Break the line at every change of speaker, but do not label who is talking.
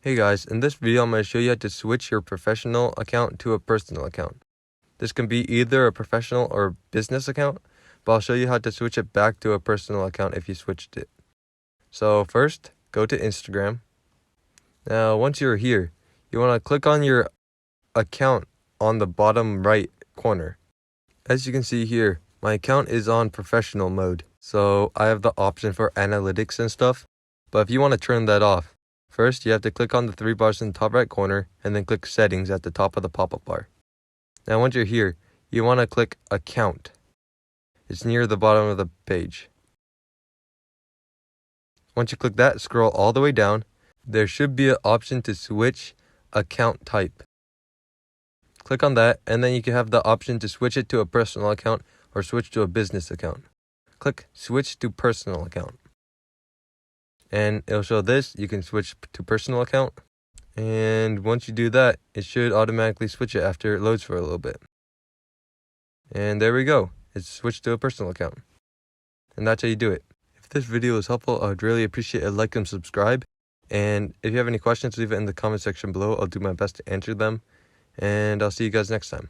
Hey guys, in this video I'm going to show you how to switch your professional account to a personal account. This can be either a professional or business account, but I'll show you how to switch it back to a personal account if you switched it. So first, go to Instagram. Now once you're here, you want to click on your account on the bottom right corner. As you can see here, my account is on professional mode, so I have the option for analytics and stuff, but if you want to turn that off, first, you have to click on the three bars in the top right corner and then click Settings at the top of the pop-up bar. Now once you're here, you want to click Account. It's near the bottom of the page. Once you click that, scroll all the way down. There should be an option to switch account type. Click on that, and then you can have the option to switch it to a personal account or switch to a business account. Click Switch to Personal Account. And it'll show this. You can switch to personal account, and once you do that, it should automatically switch it after it loads for a little bit. And there we go, it's switched to a personal account, and that's how you do it. If this video was helpful, I would really appreciate a like and subscribe, and if you have any questions, leave it in the comment section below. I'll do my best to answer them, and I'll see you guys next time.